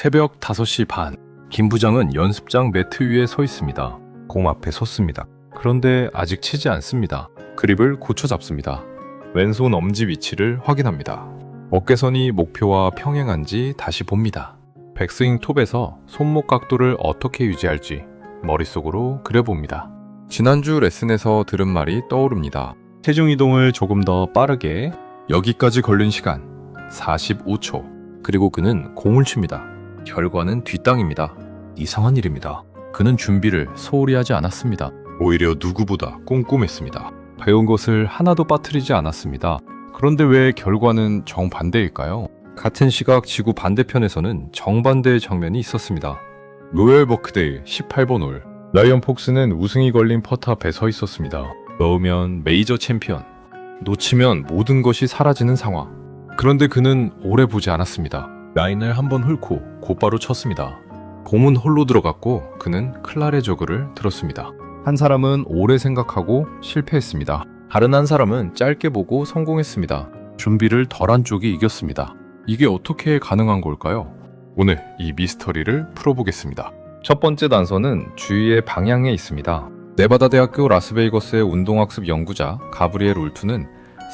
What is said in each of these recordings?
새벽 5시 반, 김 부장은 연습장 매트 위에 서 있습니다. 공 앞에 섰습니다. 그런데 아직 치지 않습니다. 그립을 고쳐 잡습니다. 왼손 엄지 위치를 확인합니다. 어깨선이 목표와 평행한지 다시 봅니다. 백스윙 톱에서 손목 각도를 어떻게 유지할지 머릿속으로 그려봅니다. 지난주 레슨에서 들은 말이 떠오릅니다. 체중 이동을 조금 더 빠르게. 여기까지 걸린 시간 45초. 그리고 그는 공을 칩니다. 결과는 뒷땅입니다. 이상한 일입니다. 그는 준비를 소홀히 하지 않았습니다. 오히려 누구보다 꼼꼼했습니다. 배운 것을 하나도 빠뜨리지 않았습니다. 그런데 왜 결과는 정반대일까요? 같은 시각 지구 반대편에서는 정반대의 장면이 있었습니다. 로열 버크데일 18번 홀. 라이언 폭스는 우승이 걸린 퍼트 앞에 서 있었습니다. 넣으면 메이저 챔피언, 놓치면 모든 것이 사라지는 상황. 그런데 그는 오래 보지 않았습니다. 라인을 한번 훑고 곧바로 쳤습니다. 공은 홀로 들어갔고 그는 클라레 저그를 들었습니다. 한 사람은 오래 생각하고 실패했습니다. 다른 한 사람은 짧게 보고 성공했습니다. 준비를 덜한 쪽이 이겼습니다. 이게 어떻게 가능한 걸까요? 오늘 이 미스터리를 풀어보겠습니다. 첫 번째 단서는 주위의 방향에 있습니다. 네바다 대학교 라스베이거스의 운동학습 연구자 가브리엘 울투는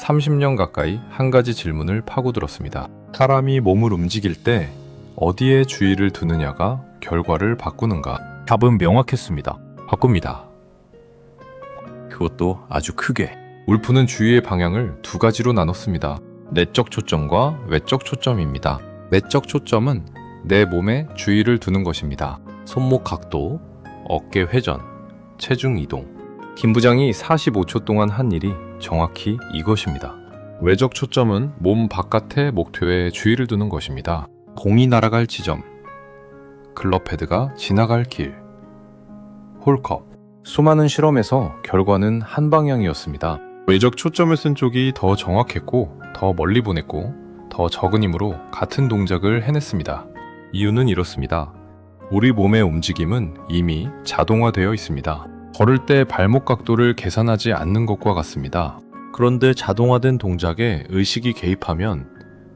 30년 가까이 한 가지 질문을 파고들었습니다. 사람이 몸을 움직일 때 어디에 주의를 두느냐가 결과를 바꾸는가? 답은 명확했습니다. 바꿉니다. 그것도 아주 크게. 울프는 주의의 방향을 두 가지로 나눴습니다. 내적 초점과 외적 초점입니다. 내적 초점은 내 몸에 주의를 두는 것입니다. 손목 각도, 어깨 회전, 체중 이동. 김 부장이 45초 동안 한 일이 정확히 이것입니다. 외적 초점은 몸 바깥의 목표에 주의를 두는 것입니다. 공이 날아갈 지점, 글럽 헤드가 지나갈 길, 홀컵. 수많은 실험에서 결과는 한 방향이었습니다. 외적 초점을 쓴 쪽이 더 정확했고 더 멀리 보냈고 더 적은 힘으로 같은 동작을 해냈습니다. 이유는 이렇습니다. 우리 몸의 움직임은 이미 자동화되어 있습니다. 걸을 때 발목 각도를 계산하지 않는 것과 같습니다. 그런데 자동화된 동작에 의식이 개입하면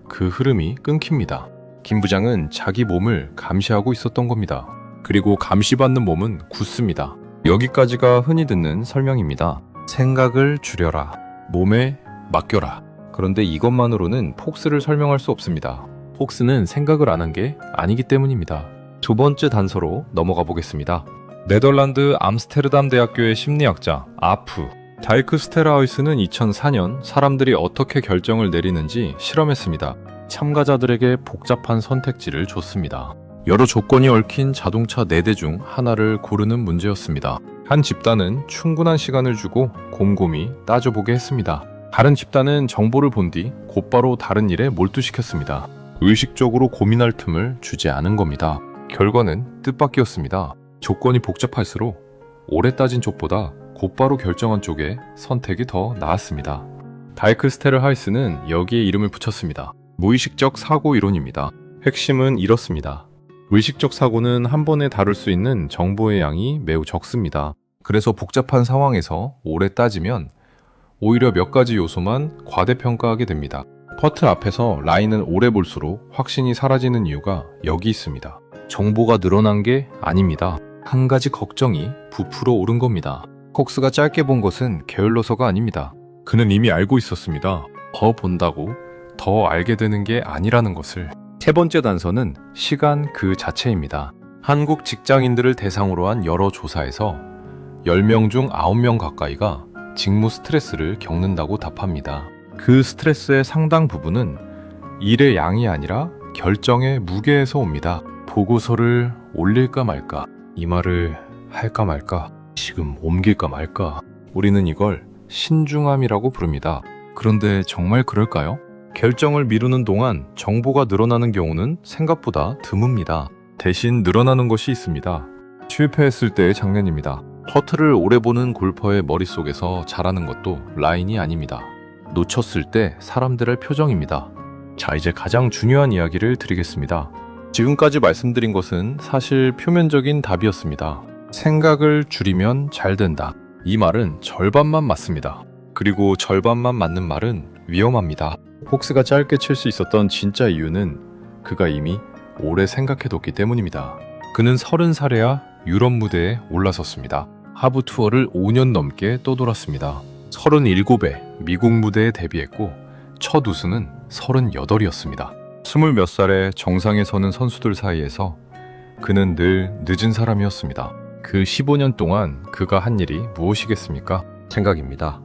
그 흐름이 끊깁니다. 김 부장은 자기 몸을 감시하고 있었던 겁니다. 그리고 감시받는 몸은 굳습니다. 여기까지가 흔히 듣는 설명입니다. 생각을 줄여라. 몸에 맡겨라. 그런데 이것만으로는 폭스를 설명할 수 없습니다. 폭스는 생각을 안 한 게 아니기 때문입니다. 두 번째 단서로 넘어가 보겠습니다. 네덜란드 암스테르담 대학교의 심리학자 아프 다이크 스테라우이스는 2004년 사람들이 어떻게 결정을 내리는지 실험했습니다. 참가자들에게 복잡한 선택지를 줬습니다. 여러 조건이 얽힌 자동차 4대 중 하나를 고르는 문제였습니다. 한 집단은 충분한 시간을 주고 곰곰이 따져보게 했습니다. 다른 집단은 정보를 본 뒤 곧바로 다른 일에 몰두시켰습니다. 의식적으로 고민할 틈을 주지 않은 겁니다. 결과는 뜻밖이었습니다. 조건이 복잡할수록 오래 따진 쪽보다 곧바로 결정한 쪽에 선택이 더 나았습니다. 다이크 스테르하이스는 여기에 이름을 붙였습니다. 무의식적 사고 이론입니다. 핵심은 이렇습니다. 의식적 사고는 한 번에 다룰 수 있는 정보의 양이 매우 적습니다. 그래서 복잡한 상황에서 오래 따지면 오히려 몇 가지 요소만 과대평가하게 됩니다. 퍼트 앞에서 라인을 오래 볼수록 확신이 사라지는 이유가 여기 있습니다. 정보가 늘어난 게 아닙니다. 한 가지 걱정이 부풀어 오른 겁니다. 콕스가 짧게 본 것은 게을러서가 아닙니다. 그는 이미 알고 있었습니다. 더 본다고 더 알게 되는 게 아니라는 것을. 세 번째 단서는 시간 그 자체입니다. 한국 직장인들을 대상으로 한 여러 조사에서 10명 중 9명 가까이가 직무 스트레스를 겪는다고 답합니다. 그 스트레스의 상당 부분은 일의 양이 아니라 결정의 무게에서 옵니다. 보고서를 올릴까 말까, 이 말을 할까 말까, 지금 옮길까 말까. 우리는 이걸 신중함이라고 부릅니다. 그런데 정말 그럴까요? 결정을 미루는 동안 정보가 늘어나는 경우는 생각보다 드뭅니다. 대신 늘어나는 것이 있습니다. 실패했을 때의 장면입니다. 퍼트를 오래 보는 골퍼의 머릿속에서 자라는 것도 라인이 아닙니다. 놓쳤을 때 사람들의 표정입니다. 자, 이제 가장 중요한 이야기를 드리겠습니다. 지금까지 말씀드린 것은 사실 표면적인 답이었습니다. 생각을 줄이면 잘 된다. 이 말은 절반만 맞습니다. 그리고 절반만 맞는 말은 위험합니다. 폭스가 짧게 칠 수 있었던 진짜 이유는 그가 이미 오래 생각해뒀기 때문입니다. 그는 30살에야 유럽 무대에 올라섰습니다. 하부 투어를 5년 넘게 떠돌았습니다. 37회 미국 무대에 데뷔했고 첫 우승은 38이었습니다. 20몇 살에 정상에 서는 선수들 사이에서 그는 늘 늦은 사람이었습니다. 그 15년 동안 그가 한 일이 무엇이겠습니까? 생각입니다.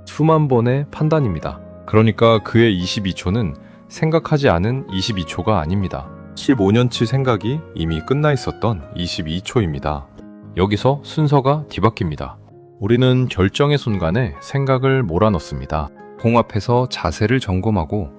수만 번의 판단입니다. 그러니까 그의 22초는 생각하지 않은 22초가 아닙니다. 15년치 생각이 이미 끝나 있었던 22초입니다. 여기서 순서가 뒤바뀝니다. 우리는 결정의 순간에 생각을 몰아넣습니다. 공 앞에서 자세를 점검하고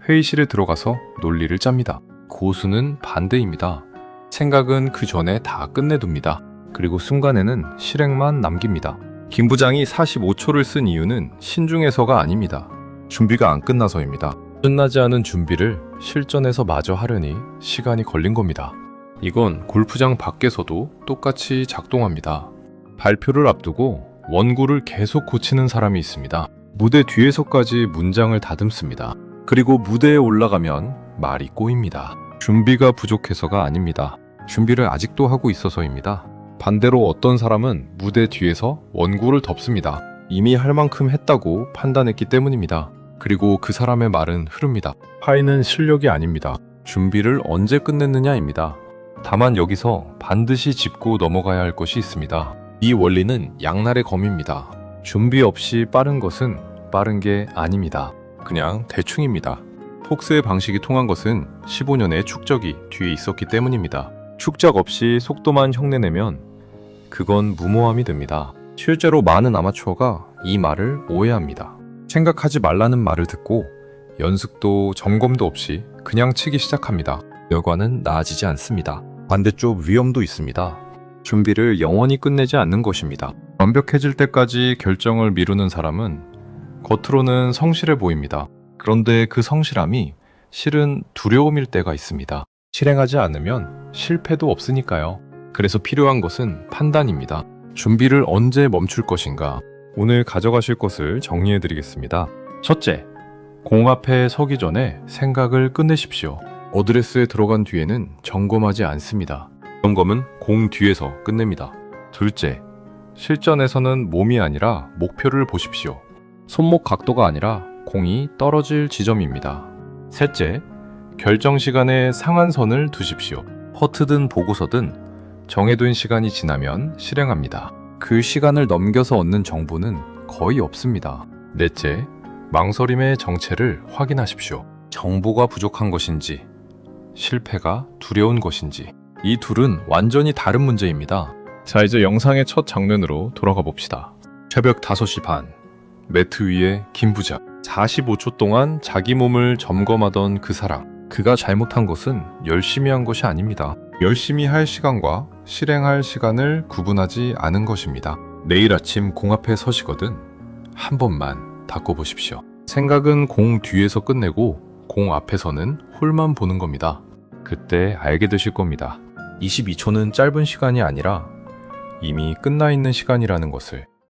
회의실에 들어가서 논리를 짭니다. 고수는 반대입니다. 생각은 그 전에 다 끝내둡니다. 그리고 순간에는 실행만 남깁니다. 김 부장이 45초를 쓴 이유는 신중해서가 아닙니다. 준비가 안 끝나서입니다. 끝나지 않은 준비를 실전에서 마저 하려니 시간이 걸린 겁니다. 이건 골프장 밖에서도 똑같이 작동합니다. 발표를 앞두고 원고를 계속 고치는 사람이 있습니다. 무대 뒤에서까지 문장을 다듬습니다. 그리고 무대에 올라가면 말이 꼬입니다. 준비가 부족해서가 아닙니다. 준비를 아직도 하고 있어서입니다. 반대로 어떤 사람은 무대 뒤에서 원고를 덮습니다. 이미 할 만큼 했다고 판단했기 때문입니다. 그리고 그 사람의 말은 흐릅니다. 파이는 실력이 아닙니다. 준비를 언제 끝냈느냐입니다. 다만 여기서 반드시 짚고 넘어가야 할 것이 있습니다. 이 원리는 양날의 검입니다. 준비 없이 빠른 것은 빠른 게 아닙니다. 그냥 대충입니다. 폭스의 방식이 통한 것은 15년의 축적이 뒤에 있었기 때문입니다. 축적 없이 속도만 흉내내면 그건 무모함이 됩니다. 실제로 많은 아마추어가 이 말을 오해합니다. 생각하지 말라는 말을 듣고 연습도 점검도 없이 그냥 치기 시작합니다. 결과는 나아지지 않습니다. 반대쪽 위험도 있습니다. 준비를 영원히 끝내지 않는 것입니다. 완벽해질 때까지 결정을 미루는 사람은 겉으로는 성실해 보입니다. 그런데 그 성실함이 실은 두려움일 때가 있습니다. 실행하지 않으면 실패도 없으니까요. 그래서 필요한 것은 판단입니다. 준비를 언제 멈출 것인가? 오늘 가져가실 것을 정리해 드리겠습니다. 첫째, 공 앞에 서기 전에 생각을 끝내십시오. 어드레스에 들어간 뒤에는 점검하지 않습니다. 점검은 공 뒤에서 끝냅니다. 둘째, 실전에서는 몸이 아니라 목표를 보십시오. 손목 각도가 아니라 공이 떨어질 지점입니다. 셋째, 결정 시간에 상한선을 두십시오. 퍼트든 보고서든 정해둔 시간이 지나면 실행합니다. 그 시간을 넘겨서 얻는 정보는 거의 없습니다. 넷째, 망설임의 정체를 확인하십시오. 정보가 부족한 것인지, 실패가 두려운 것인지, 이 둘은 완전히 다른 문제입니다. 자, 이제 영상의 첫 장면으로 돌아가 봅시다. 새벽 5시 반, 매트 위에 김 부장. 45초 동안 자기 몸을 점검하던 그 사람. 그가 잘못한 것은 열심히 한 것이 아닙니다. 열심히 할 시간과 실행할 시간을 구분하지 않은 것입니다. 내일 아침 공 앞에 서시거든 한 번만 닦고 보십시오. 생각은 공 뒤에서 끝내고 공 앞에서는 홀만 보는 겁니다. 그때 알게 되실 겁니다. 22초는 짧은 시간이 아니라 이미 끝나 있는 시간이라는 것을.